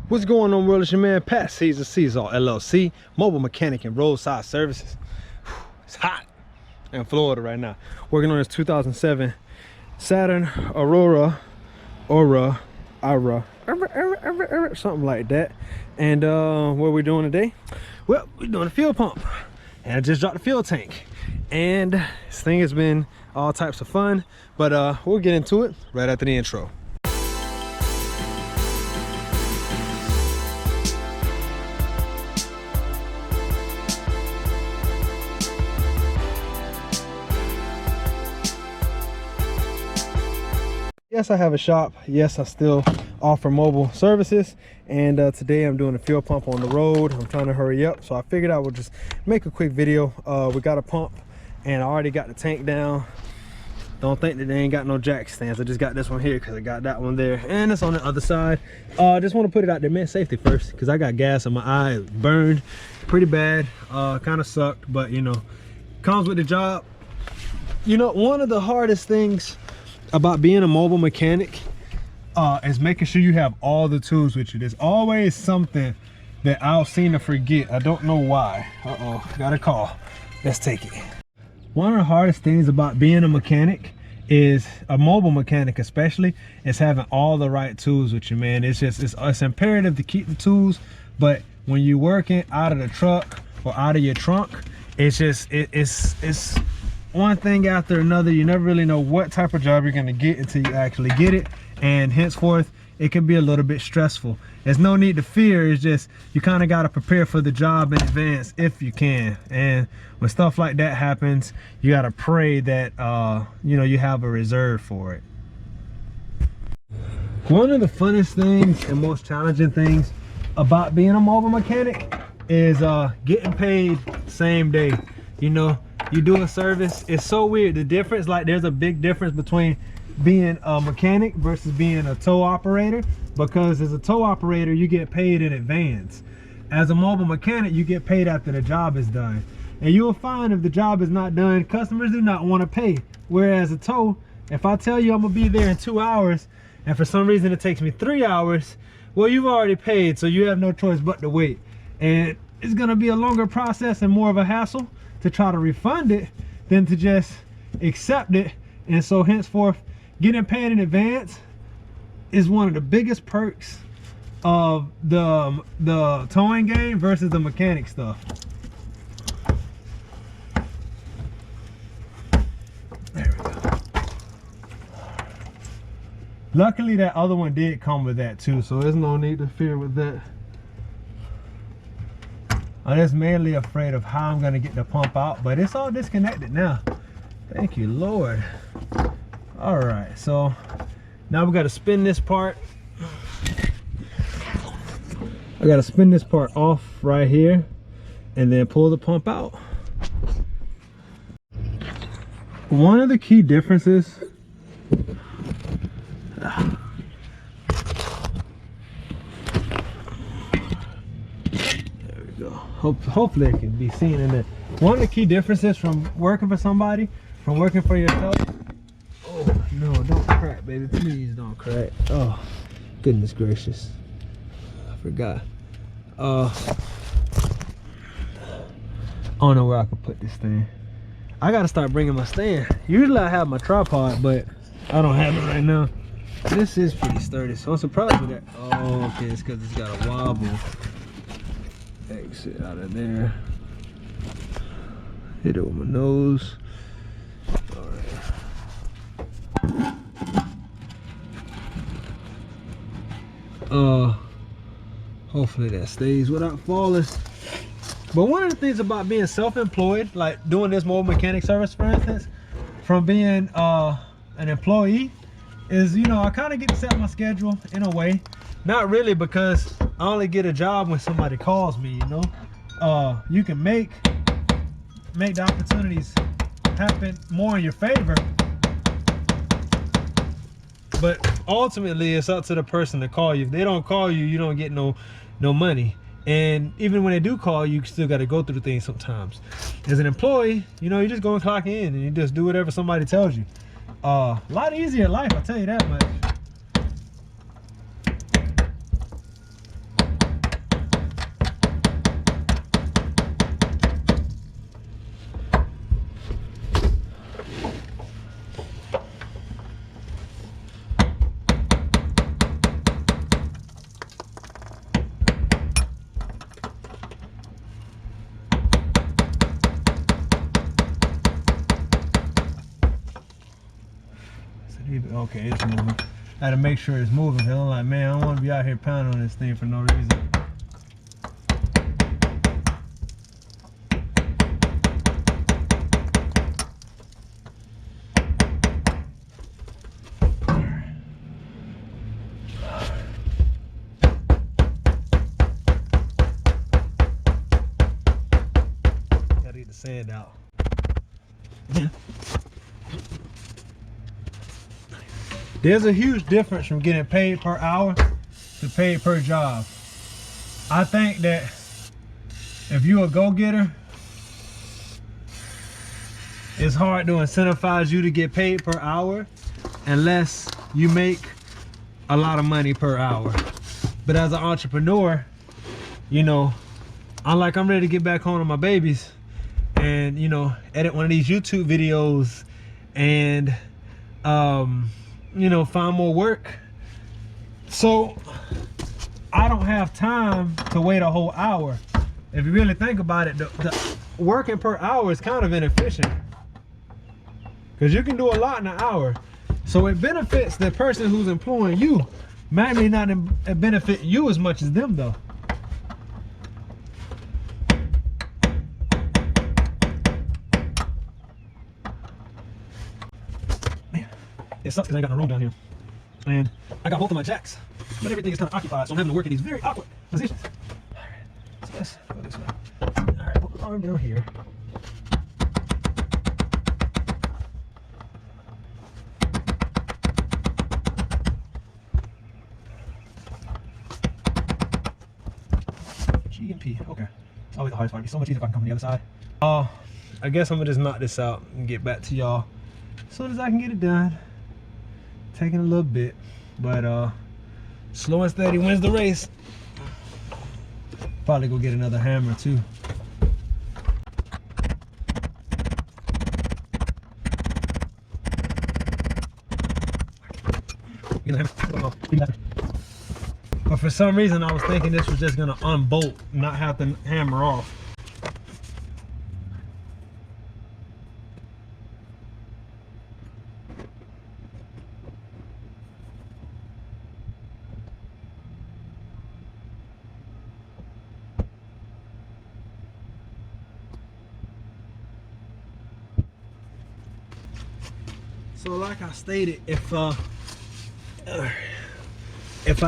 What's going on, world? It's your man Pat Seasallauto LLC, mobile mechanic and roadside services. It's hot in Florida right now. Working on this 2007 Saturn Aurora, something like that. And what we're doing today? Well, we're doing a fuel pump, and I just dropped the fuel tank. And this thing has been all types of fun, but we'll get into it right after the intro. Yes, I have a shop. Yes, I still offer mobile services, and today I'm doing a fuel pump on the road. I'm trying to hurry up, so I figured I would just make a quick video. We got a pump, and I already got the tank down. Don't think that they ain't got no jack stands. I just got this one here because I got that one there, and it's on the other side. Just want to put it out there, man, safety first, because I got gas in my eye. It burned pretty bad. Kind of sucked, but you know, comes with the job. You know, one of the hardest things about being a mobile mechanic is making sure you have all the tools with you. There's always something that I'll seem to forget. I don't know why. Got a call. Let's take it. One of the hardest things about being a mechanic, is a mobile mechanic especially, is having all the right tools with you, man. It's imperative to keep the tools, but when you're working out of the truck or out of your trunk, it's one thing after another. You never really know what type of job you're going to get until you actually get it, and henceforth it can be a little bit stressful. There's no need to fear. It's just you kind of got to prepare for the job in advance if you can, and when stuff like that happens, you got to pray that you know, you have a reserve for it. One of the funnest things and most challenging things about being a mobile mechanic is getting paid same day. You know, you do a service, it's so weird. The difference, like there's a big difference between being a mechanic versus being a tow operator, because as a tow operator you get paid in advance. As a mobile mechanic, you get paid after the job is done, and you'll find if the job is not done, customers do not want to pay. Whereas a tow, if I tell you I'm gonna be there in 2 hours and for some reason it takes me 3 hours, well, you've already paid, so you have no choice but to wait, and it's gonna be a longer process and more of a hassle to try to refund it than to just accept it. And so henceforth, getting paid in advance is one of the biggest perks of the towing game versus the mechanic stuff. There we go. Luckily that other one did come with that too, so there's no need to fear with that. I'm just mainly afraid of how I'm gonna get the pump out, but it's all disconnected now. Thank you, Lord. All right, so now we gotta spin this part. I gotta spin this part off right here and then pull the pump out. One of the key differences, hopefully it can be seen in there. One of the key differences from working for somebody, from working for yourself. Oh no, don't crack, baby, please don't crack. Oh goodness gracious, I forgot. I don't know where I could put this thing. I gotta start bringing my stand. Usually I have my tripod, but I don't have it right now. This is pretty sturdy, so I'm surprised with that. Oh, okay, it's because it's got a wobble. Exit out of there. Hit it with my nose. All right. Hopefully that stays without falling. But one of the things about being self-employed, like doing this mobile mechanic service, for instance, from being an employee, is, you know, I kind of get to set my schedule in a way. Not really, because I only get a job when somebody calls me, you know. You can make the opportunities happen more in your favor, but ultimately it's up to the person to call you. If they don't call you, you don't get no money. And even when they do call you, still got to go through things sometimes. As an employee, you know, you just go and clock in and you just do whatever somebody tells you. A lot easier life, I'll tell you that much. Okay, it's moving. I gotta make sure it's moving. I'm like, man, I don't want to be out here pounding on this thing for no reason. Gotta get the sand out. There's a huge difference from getting paid per hour to paid per job. I think that if you're a go-getter, it's hard to incentivize you to get paid per hour unless you make a lot of money per hour. But as an entrepreneur, you know, I'm ready to get back home to my babies and, you know, edit one of these YouTube videos and you know, find more work. So I don't have time to wait a whole hour. If you really think about it, the working per hour is kind of inefficient because you can do a lot in an hour. So it benefits the person who's employing you. May not benefit you as much as them though. It sucks because I ain't got no room down here. And I got both of my jacks, but everything is kind of occupied, so I'm having to work in these very awkward positions. Alright, so let's go this way. Alright, put the arm down here. G and P, okay. It's always the hardest part. It'd be so much easier if I can come on the other side. I guess I'm gonna just knock this out and get back to y'all as soon as I can get it done. Taking a little bit, but slow and steady wins the race. Probably go get another hammer too. But for some reason I was thinking this was just gonna unbolt, not have to hammer off. So like I stated, if I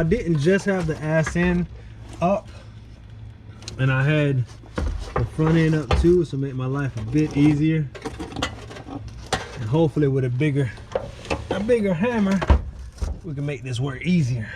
didn't just have the ass end up and I had the front end up too, so make my life a bit easier, and hopefully with a bigger hammer we can make this work easier.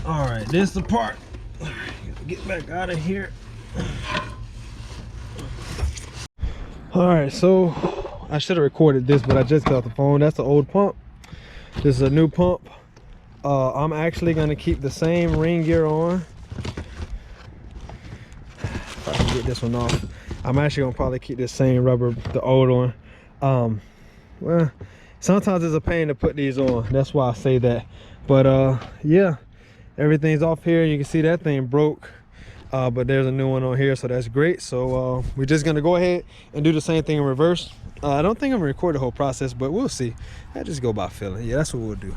All right, this is the part. Get back out of here. All right, so I should have recorded this, but I just got the phone. That's the old pump. This is a new pump. I'm actually gonna keep the same ring gear on. If I can get this one off, I'm actually gonna probably keep this same rubber, the old one. Well, sometimes it's a pain to put these on. That's why I say that. But yeah, everything's off here. You can see that thing broke. But there's a new one on here, so that's great. So we're just gonna go ahead and do the same thing in reverse. I don't think I'm gonna record the whole process, but we'll see. I just go by feeling. Yeah, that's what we'll do.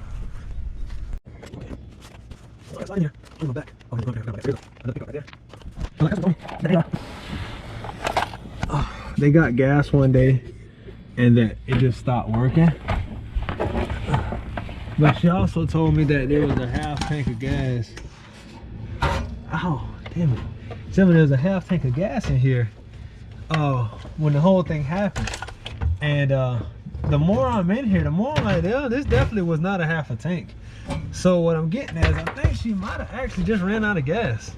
They got gas one day and then it just stopped working. But she also told me that there was a half tank of gas. Oh, damn it. Tell me there's a half tank of gas in here when the whole thing happened. And the more I'm in here, the more I'm like, yeah, this definitely was not a half a tank. So what I'm getting at is I think she might have actually just ran out of gas.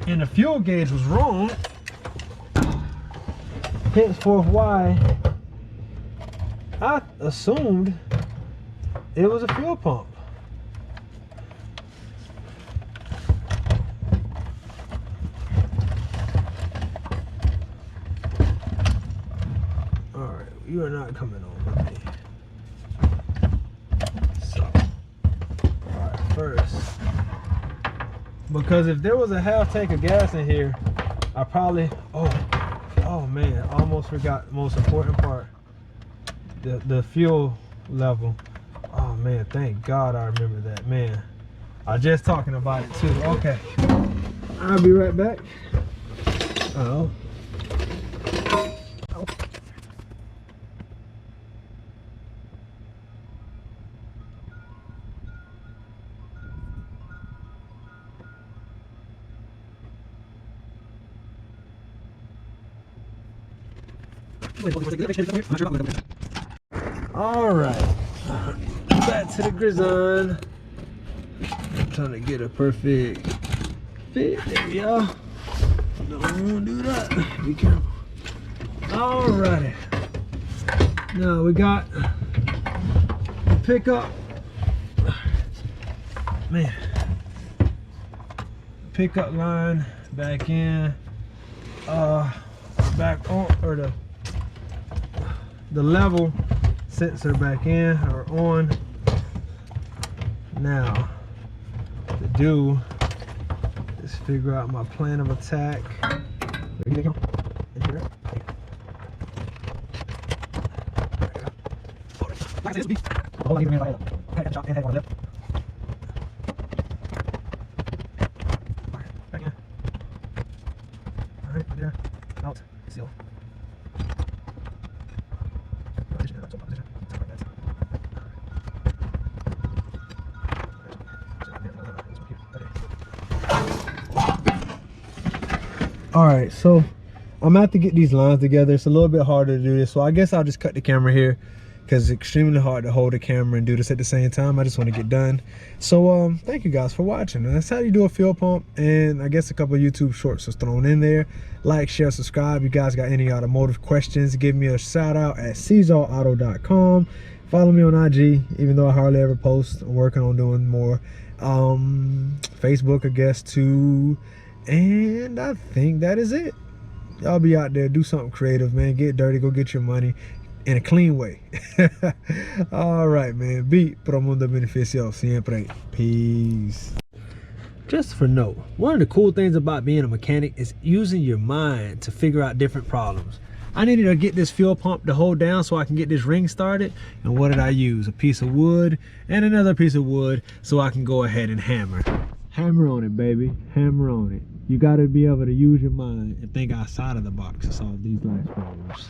And the fuel gauge was wrong. Henceforth why I assumed it was a fuel pump. you are not coming on with me. So, alright, first, because if there was a half tank of gas in here, I probably, oh man, I almost forgot the most important part, the fuel level. Oh man, thank God I remember that, man. I was just talking about it too. Okay, I'll be right back. Oh. All right, back to the Grizzon. I'm trying to get a perfect fit. There we are. Don't do that. Be careful. All righty. Now we got the pickup. Man, pickup line back in. Back on, or the level sensor back in or on. Now to do is figure out my plan of attack. There you go. In here. Back in. All right, there. Out. Seal. All right, so I'm gonna have to get these lines together. It's a little bit harder to do this, so I guess I'll just cut the camera here because it's extremely hard to hold the camera and do this at the same time. I just want to get done. So thank you guys for watching. And that's how you do a fuel pump, and I guess a couple of YouTube shorts was thrown in there. Like, share, subscribe. You guys got any automotive questions, give me a shout out at Seasallauto.com. Follow me on IG, even though I hardly ever post. I'm working on doing more. Facebook, I guess, too. And I think that is it. Y'all be out there, do something creative, man. Get dirty, go get your money in a clean way. All right, man. Pro Mundo beneficio siempre. Peace. Just for note, one of the cool things about being a mechanic is using your mind to figure out different problems. I needed to get this fuel pump to hold down so I can get this ring started. And what did I use? A piece of wood and another piece of wood so I can go ahead and hammer. Hammer on it, baby. Hammer on it. You got to be able to use your mind and think outside of the box to solve these life's problems.